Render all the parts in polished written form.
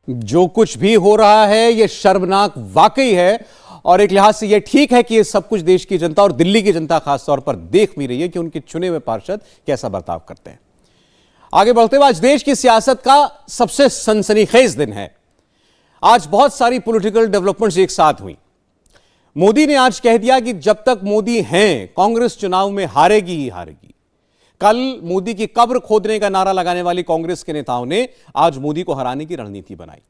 जो कुछ भी हो रहा है यह शर्मनाक वाकई है और एक लिहाज से यह ठीक है कि यह सब कुछ देश की जनता और दिल्ली की जनता खासतौर पर देख भी रही है कि उनके चुने हुए पार्षद कैसा बर्ताव करते हैं। आगे बढ़ते हुए आज देश की सियासत का सबसे सनसनीखेज दिन है। आज बहुत सारी पॉलिटिकल डेवलपमेंट्स एक साथ हुई। मोदी ने आज कह दिया कि जब तक मोदी हैं कांग्रेस चुनाव में हारेगी ही हारेगी। कल मोदी की कब्र खोदने का नारा लगाने वाली कांग्रेस के नेताओं ने आज मोदी को हराने की रणनीति बनाई।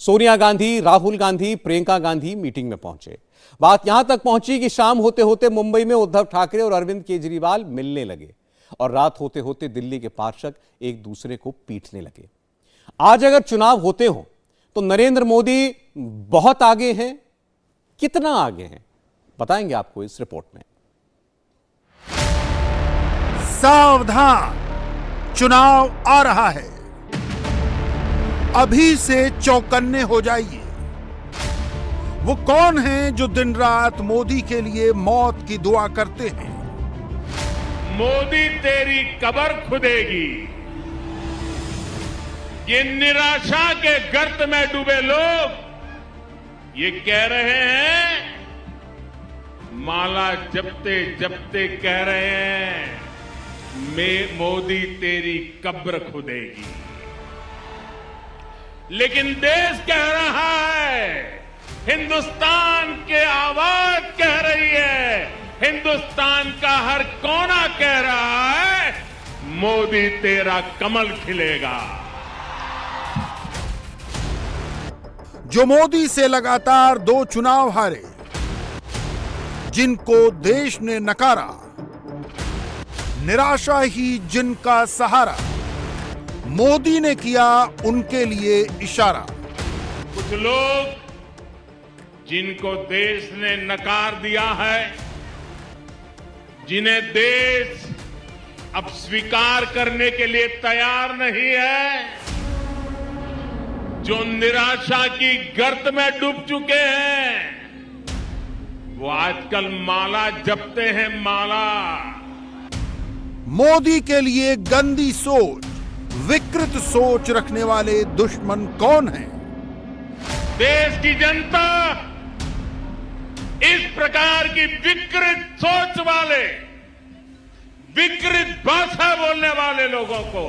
सोनिया गांधी, राहुल गांधी, प्रियंका गांधी मीटिंग में पहुंचे। बात यहां तक पहुंची कि शाम होते होते मुंबई में उद्धव ठाकरे और अरविंद केजरीवाल मिलने लगे और रात होते होते दिल्ली के पार्षद एक दूसरे को पीटने लगे। आज अगर चुनाव होते हो तो नरेंद्र मोदी बहुत आगे हैं। कितना आगे हैं बताएंगे आपको इस रिपोर्ट में। सावधान, चुनाव आ रहा है, अभी से चौकन्ने हो जाइए। वो कौन हैं जो दिन रात मोदी के लिए मौत की दुआ करते हैं? मोदी तेरी कब्र खुदेगी। ये निराशा के गर्त में डूबे लोग ये कह रहे हैं, माला जपते जपते कह रहे हैं, मैं मोदी तेरी कब्र खुदेगी। लेकिन देश कह रहा है, हिंदुस्तान के आवाज कह रही है, हिंदुस्तान का हर कोना कह रहा है, मोदी तेरा कमल खिलेगा। जो मोदी से लगातार 2 चुनाव हारे, जिनको देश ने नकारा, निराशा ही जिनका सहारा, मोदी ने किया उनके लिए इशारा। कुछ लोग जिनको देश ने नकार दिया है, जिन्हें देश अब स्वीकार करने के लिए तैयार नहीं है, जो निराशा की गर्त में डूब चुके हैं, वो आजकल माला जपते हैं, माला। मोदी के लिए गंदी सोच, विकृत सोच रखने वाले दुश्मन कौन हैं? देश की जनता इस प्रकार की विकृत सोच वाले, विकृत भाषा बोलने वाले लोगों को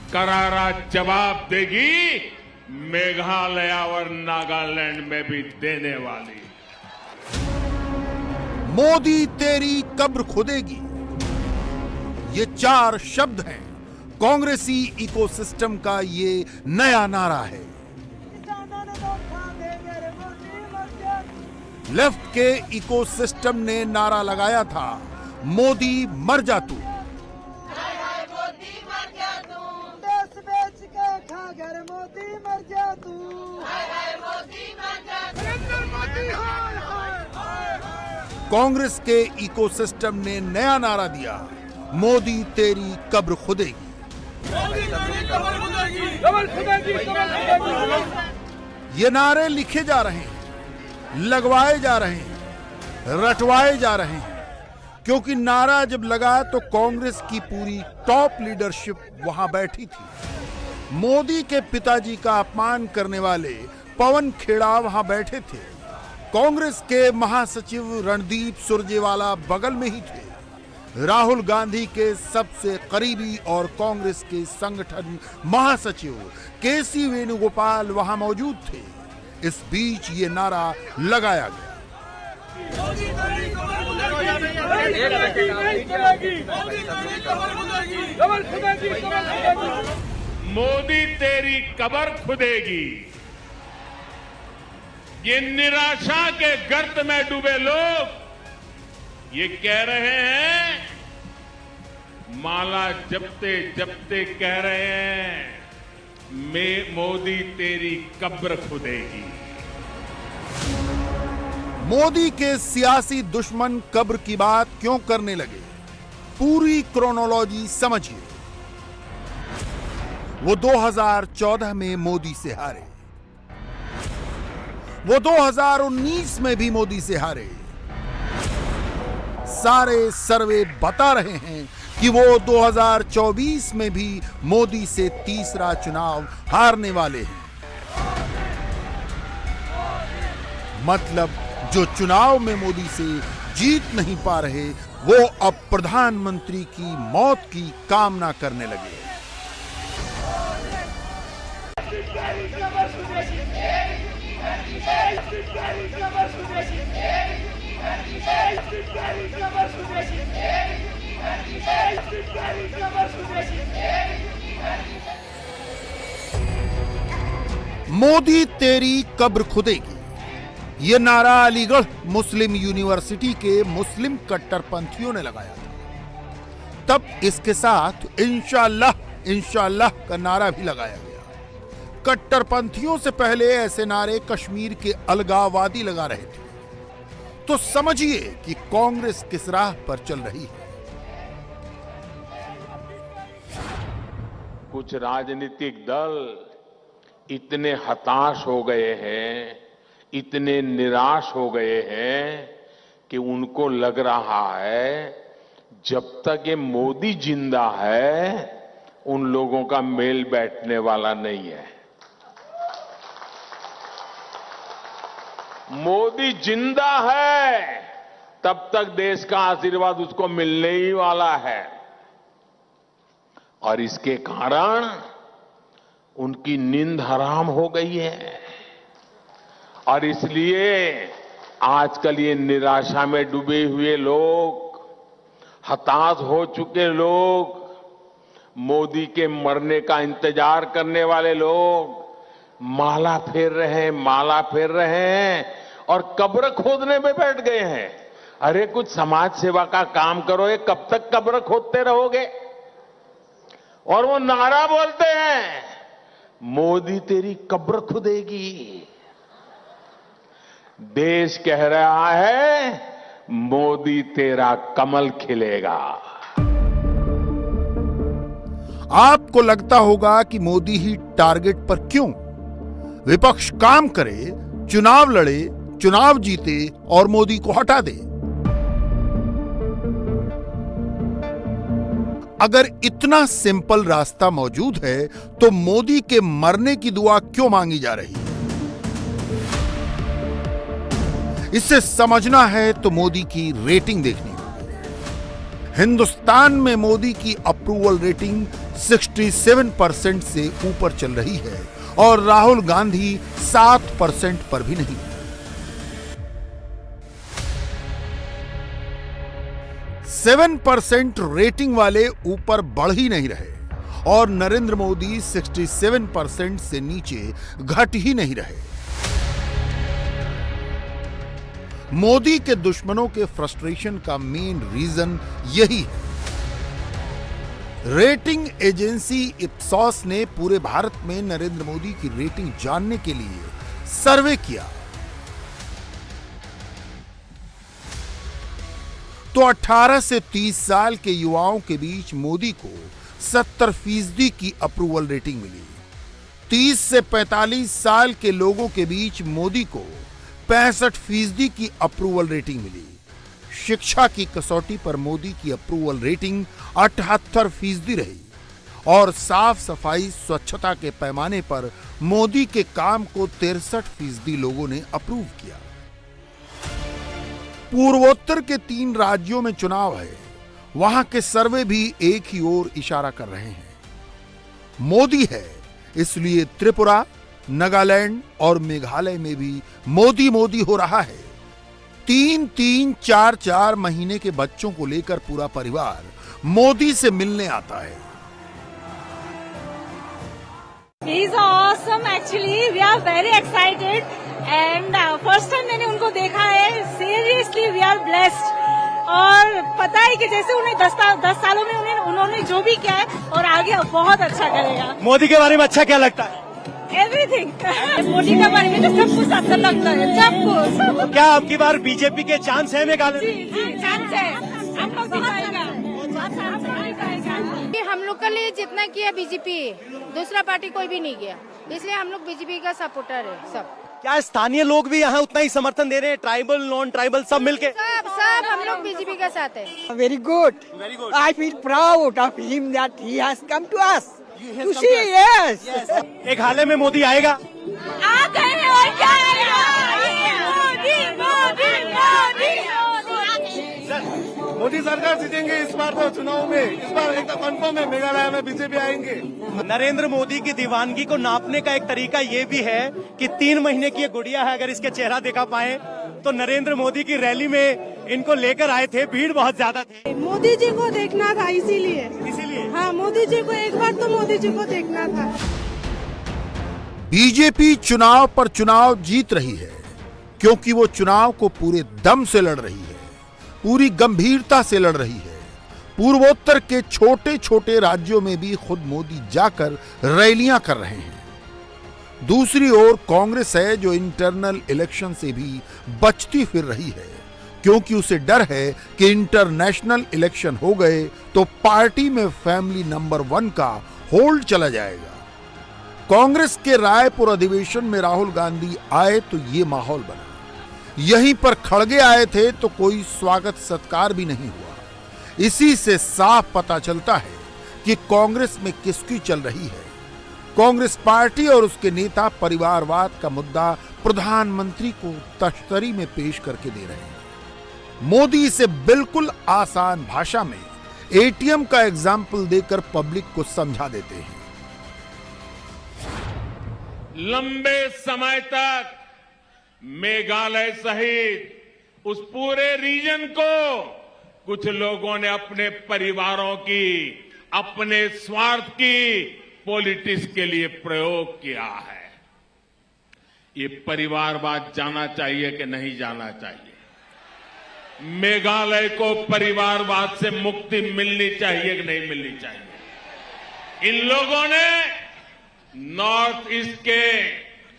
करारा जवाब देगी, मेघालय और नागालैंड में भी देने वाली। मोदी तेरी कब्र खुदेगी, ये 4 शब्द हैं कांग्रेसी इकोसिस्टम का ये नया नारा है। लेफ्ट के इकोसिस्टम ने नारा लगाया था, मोदी मर जा तू। कांग्रेस के इकोसिस्टम ने नया नारा दिया, मोदी तेरी कब्र खुदेगी। ये नारे लिखे जा रहे हैं, लगवाए जा रहे हैं, रटवाए जा रहे हैं, क्योंकि नारा जब लगा तो कांग्रेस की पूरी टॉप लीडरशिप वहां बैठी थी। मोदी के पिताजी का अपमान करने वाले पवन खेड़ा वहां बैठे थे। कांग्रेस के महासचिव रणदीप सुरजेवाला बगल में ही थे। राहुल गांधी के सबसे करीबी और कांग्रेस के संगठन महासचिव केसी वेणुगोपाल वहां मौजूद थे। इस बीच ये नारा लगाया गया। मोदी तेरी कब्र खुदेगी। ये निराशा के गर्त में डूबे लोग ये कह रहे हैं, माला जपते जपते कह रहे हैं, मैं मोदी तेरी कब्र खुदेगी। मोदी के सियासी दुश्मन कब्र की बात क्यों करने लगे? पूरी क्रोनोलॉजी समझिए। वो 2014 में मोदी से हारे, वो 2019 में भी मोदी से हारे। सारे सर्वे बता रहे हैं कि वो 2024 में भी मोदी से तीसरा चुनाव हारने वाले हैं। मतलब जो चुनाव में मोदी से जीत नहीं पा रहे, वो अब प्रधानमंत्री की मौत की कामना करने लगे। मोदी तेरी कब्र खुदेगी, ये नारा अलीगढ़ मुस्लिम यूनिवर्सिटी के मुस्लिम कट्टरपंथियों ने लगाया था। तब इसके साथ इंशाअल्लाह इंशाअल्लाह का नारा भी लगाया गया। कट्टरपंथियों से पहले ऐसे नारे कश्मीर के अलगाववादी लगा रहे थे। तो समझिए कि कांग्रेस किस राह पर चल रही है। कुछ राजनीतिक दल इतने हताश हो गए हैं, इतने निराश हो गए हैं कि उनको लग रहा है जब तक ये मोदी जिंदा है उन लोगों का मेल बैठने वाला नहीं है। मोदी जिंदा है तब तक देश का आशीर्वाद उसको मिलने ही वाला है, और इसके कारण उनकी नींद हराम हो गई है। और इसलिए आजकल ये निराशा में डूबे हुए लोग, हताश हो चुके लोग, मोदी के मरने का इंतजार करने वाले लोग माला फेर रहे हैं और कब्र खोदने में बैठ गए हैं। अरे कुछ समाज सेवा का काम करो, ये कब तक कब्र खोदते रहोगे? और वो नारा बोलते हैं मोदी तेरी कब्र खुदेगी। देश कह रहा है मोदी तेरा कमल खिलेगा। आपको लगता होगा कि मोदी ही टारगेट पर क्यों? विपक्ष काम करे, चुनाव लड़े, चुनाव जीते और मोदी को हटा दे। अगर इतना सिंपल रास्ता मौजूद है तो मोदी के मरने की दुआ क्यों मांगी जा रही है? इसे समझना है तो मोदी की रेटिंग देखनी होगी। हिंदुस्तान में मोदी की अप्रूवल रेटिंग 67% से ऊपर चल रही है और राहुल गांधी 7% पर भी नहीं। 7% रेटिंग वाले ऊपर बढ़ ही नहीं रहे और नरेंद्र मोदी 67% से नीचे घट ही नहीं रहे। मोदी के दुश्मनों के फ्रस्ट्रेशन का मेन रीजन यही है। रेटिंग एजेंसी इप्सॉस ने पूरे भारत में नरेंद्र मोदी की रेटिंग जानने के लिए सर्वे किया तो 18 से 30 साल के युवाओं के बीच मोदी को 70% की अप्रूवल रेटिंग मिली। 30 से 45 साल के लोगों के बीच मोदी को 65% की अप्रूवल रेटिंग मिली। शिक्षा की कसौटी पर मोदी की अप्रूवल रेटिंग 78% रही और साफ सफाई स्वच्छता के पैमाने पर मोदी के काम को 63% लोगों ने अप्रूव किया। पूर्वोत्तर के 3 राज्यों में चुनाव है, वहां के सर्वे भी एक ही ओर इशारा कर रहे हैं। मोदी है, इसलिए त्रिपुरा, नागालैंड और मेघालय में भी मोदी मोदी हो रहा है। 3-3, 4-4 महीने के बच्चों को लेकर पूरा परिवार मोदी से मिलने आता है। He's awesome actually. We are very excited and first time मैंने उनको देखा है। Seriously we are blessed. और पता है कि जैसे उन्हें 10 सालों में उन्होंने जो भी किया है और आगे बहुत अच्छा करेगा। मोदी के बारे में अच्छा क्या लगता है? Everything. मोदी के बारे में तो सब कुछ अच्छा लगता है, सब कुछ। क्या आपकी बार बीजेपी के चांस है मेघालय? जी चांस है, हम लोग दिखाएगा। हम लोग के लिए जितना किया बीजेपी, दूसरा पार्टी कोई भी नहीं किया, इसलिए हम लोग बीजेपी का सपोर्टर है सब। क्या स्थानीय लोग भी यहाँ उतना ही समर्थन दे रहे हैं? ट्राइबल, नॉन ट्राइबल सब मिलके? सब हम लोग बीजेपी के साथ है। Very good. Very good. I feel proud of him that he has come to us to see. Yes. Meghalaya में मोदी आएगा? आ गए और क्या आएगा? मोदी सरकार जीतेंगे इस बार तो चुनाव में, इस बार एक कंफर्म है मेघालय में बीजेपी आएंगे। नरेंद्र मोदी की दीवानगी को नापने का एक तरीका ये भी है कि 3 महीने की ये गुड़िया है, अगर इसके चेहरा देखा पाए तो नरेंद्र मोदी की रैली में इनको लेकर आए थे, भीड़ बहुत ज्यादा थी। मोदी जी को देखना था इसीलिए हाँ, मोदी जी को एक बार तो मोदी जी को देखना था। बीजेपी चुनाव पर चुनाव जीत रही है क्योंकि वो चुनाव को पूरे दम से लड़ रही है, पूरी गंभीरता से लड़ रही है। पूर्वोत्तर के छोटे छोटे राज्यों में भी खुद मोदी जाकर रैलियां कर रहे हैं। दूसरी ओर कांग्रेस है जो इंटरनल इलेक्शन से भी बचती फिर रही है क्योंकि उसे डर है कि इंटरनेशनल इलेक्शन हो गए तो पार्टी में फैमिली नंबर 1 का होल्ड चला जाएगा। कांग्रेस के रायपुर अधिवेशन में राहुल गांधी आए तो ये माहौल बना। यहीं पर खड़गे आए थे तो कोई स्वागत सत्कार भी नहीं हुआ। इसी से साफ पता चलता है कि कांग्रेस में किसकी चल रही है। कांग्रेस पार्टी और उसके नेता परिवारवाद का मुद्दा प्रधानमंत्री को तश्तरी में पेश करके दे रहे हैं। मोदी इसे बिल्कुल आसान भाषा में एटीएम का एग्जाम्पल देकर पब्लिक को समझा देते हैं। लंबे समय तक मेघालय सहित उस पूरे रीजन को कुछ लोगों ने अपने परिवारों की, अपने स्वार्थ की पॉलिटिक्स के लिए प्रयोग किया है। ये परिवारवाद जाना चाहिए कि नहीं जाना चाहिए? मेघालय को परिवारवाद से मुक्ति मिलनी चाहिए कि नहीं मिलनी चाहिए? इन लोगों ने नॉर्थ ईस्ट के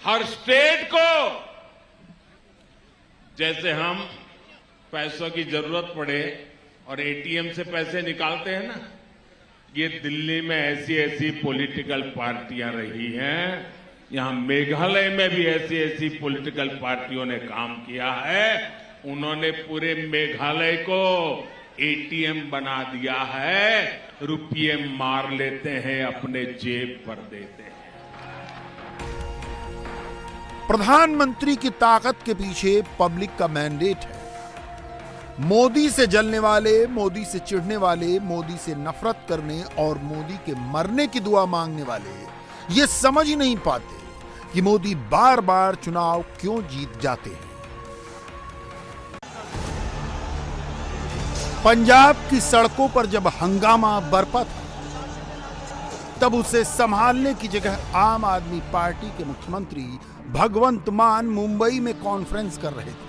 हर स्टेट को, जैसे हम पैसों की जरूरत पड़े और एटीएम से पैसे निकालते हैं ना, ये दिल्ली में ऐसी ऐसी पॉलिटिकल पार्टियां रही हैं, यहां मेघालय में भी ऐसी ऐसी पॉलिटिकल पार्टियों ने काम किया है। उन्होंने पूरे मेघालय को एटीएम बना दिया है, रुपये मार लेते हैं, अपने जेब पर देते हैं। प्रधानमंत्री की ताकत के पीछे पब्लिक का मैंडेट है। मोदी से जलने वाले, मोदी से चिढ़ने वाले, मोदी से नफरत करने और मोदी के मरने की दुआ मांगने वाले ये समझ ही नहीं पाते कि मोदी बार बार चुनाव क्यों जीत जाते हैं। पंजाब की सड़कों पर जब हंगामा बरपा था तब उसे संभालने की जगह आम आदमी पार्टी के मुख्यमंत्री भगवंत मान मुंबई में कॉन्फ्रेंस कर रहे थे।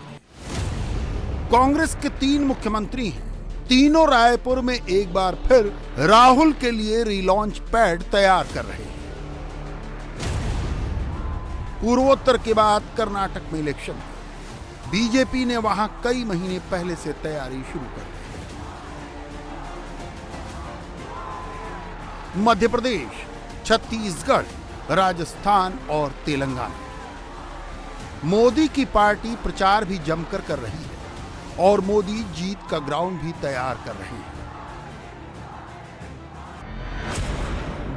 कांग्रेस के 3 मुख्यमंत्री हैं, तीनों रायपुर में एक बार फिर राहुल के लिए रिलॉन्च पैड तैयार कर रहे हैं। पूर्वोत्तर के बाद कर्नाटक में इलेक्शन है। बीजेपी ने वहां कई महीने पहले से तैयारी शुरू कर दी। मध्य प्रदेश, छत्तीसगढ़, राजस्थान और तेलंगाना, मोदी की पार्टी प्रचार भी जमकर कर रही है और मोदी जीत का ग्राउंड भी तैयार कर रहे हैं।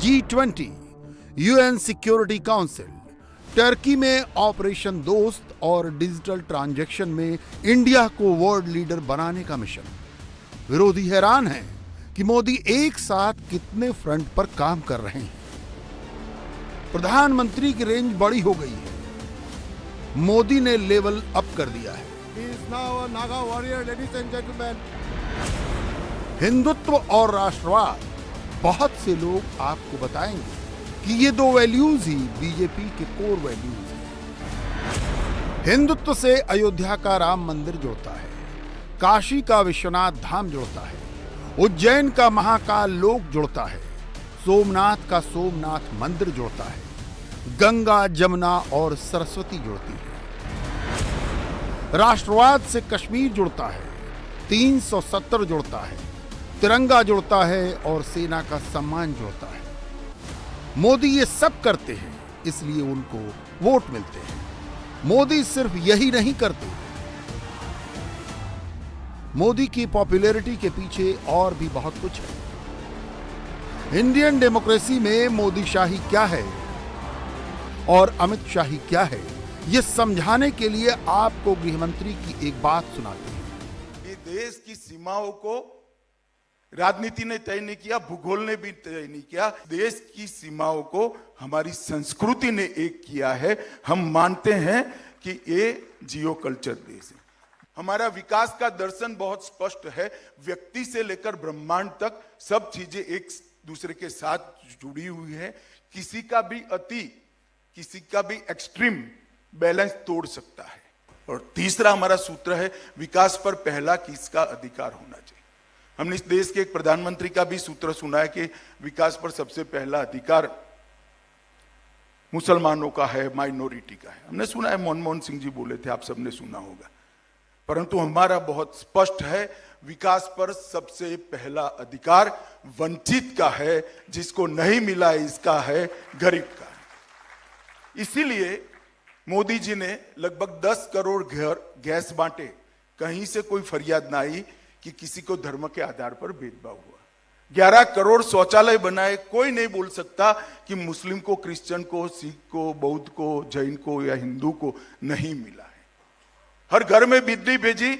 G20, UN security council, Turkey में ऑपरेशन दोस्त और डिजिटल ट्रांजैक्शन में इंडिया को वर्ल्ड लीडर बनाने का मिशन। विरोधी हैरान हैं कि मोदी एक साथ कितने फ्रंट पर काम कर रहे हैं। प्रधानमंत्री की रेंज बड़ी हो गई है। मोदी ने लेवल अप कर दिया है। हिंदुत्व और राष्ट्रवाद, बहुत से लोग आपको बताएंगे कि ये 2 वैल्यूज ही बीजेपी के कोर वैल्यूज हैं। हिंदुत्व से अयोध्या का राम मंदिर जुड़ता है, काशी का विश्वनाथ धाम जुड़ता है, उज्जैन का महाकाल लोक जुड़ता है, सोमनाथ का सोमनाथ मंदिर जुड़ता है, गंगा, जमुना और सरस्वती जुड़ती है। राष्ट्रवाद से कश्मीर जुड़ता है, 370 जुड़ता है, तिरंगा जुड़ता है और सेना का सम्मान जुड़ता है। मोदी ये सब करते हैं इसलिए उनको वोट मिलते हैं। मोदी सिर्फ यही नहीं करते, मोदी की पॉपुलैरिटी के पीछे और भी बहुत कुछ है। इंडियन डेमोक्रेसी में मोदी शाही क्या है और अमित शाही क्या है, ये समझाने के लिए आपको गृहमंत्री की एक बात सुनाते हैं। एक देश की सीमाओं को राजनीति ने तय नहीं किया, भूगोल ने भी तय नहीं किया, देश की सीमाओं को हमारी संस्कृति ने एक किया है। हम मानते हैं कि ये जियो कल्चर देश है। हमारा विकास का दर्शन बहुत स्पष्ट है, व्यक्ति से लेकर ब्रह्मांड तक सब चीजें एक दूसरे के साथ जुड़ी हुई है। किसी का भी अति, किसी का भी एक्सट्रीम बैलेंस तोड़ सकता है। और तीसरा हमारा सूत्र है, विकास पर पहला किसका अधिकार होना चाहिए। हमने इस देश के एक प्रधानमंत्री का भी सूत्र सुना है कि विकास पर सबसे पहला अधिकार मुसलमानों का है, माइनॉरिटी का है। हमने सुना है, मनमोहन सिंह जी बोले थे, आप सबने सुना होगा। परंतु हमारा बहुत स्पष्ट है, विकास पर सबसे पहला अधिकार वंचित का है, जिसको नहीं मिला इसका है, गरीब का है। इसीलिए मोदी जी ने लगभग 10 करोड़ घर गैस बांटे, कहीं से कोई फरियाद ना आई कि किसी को धर्म के आधार पर भेदभाव हुआ। 11 करोड़ शौचालय बनाए, कोई नहीं बोल सकता कि मुस्लिम को, क्रिश्चियन को, सिख को, बौद्ध को, जैन को या हिंदू को नहीं मिला है। हर घर में बिजली भेजी,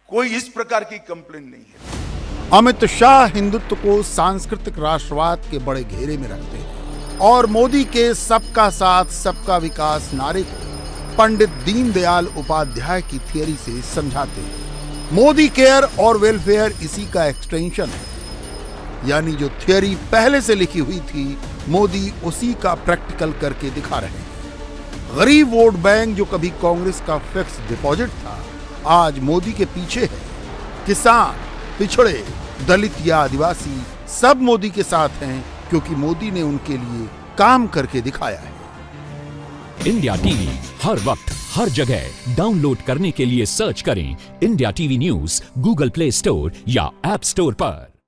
कोई इस प्रकार की कंप्लेन नहीं है। अमित शाह हिंदुत्व को सांस्कृतिक राष्ट्रवाद के बड़े घेरे में रखते हैं और मोदी के सबका साथ सबका विकास नारे को पंडित दीनदयाल उपाध्याय की थियरी से समझाते हैं। मोदी केयर और वेलफेयर इसी का एक्सटेंशन है, यानी जो थियरी पहले से लिखी हुई थी, मोदी उसी का प्रैक्टिकल करके दिखा रहे हैं। गरीब वोट बैंक जो कभी कांग्रेस का फिक्स डिपॉजिट था, आज मोदी के पीछे है। किसान, पिछड़े, दलित या आदिवासी सब मोदी के साथ हैं, क्योंकि मोदी ने उनके लिए काम करके दिखाया है। इंडिया टीवी हर वक्त हर जगह डाउनलोड करने के लिए सर्च करें India TV news Google play store या ऐप स्टोर पर।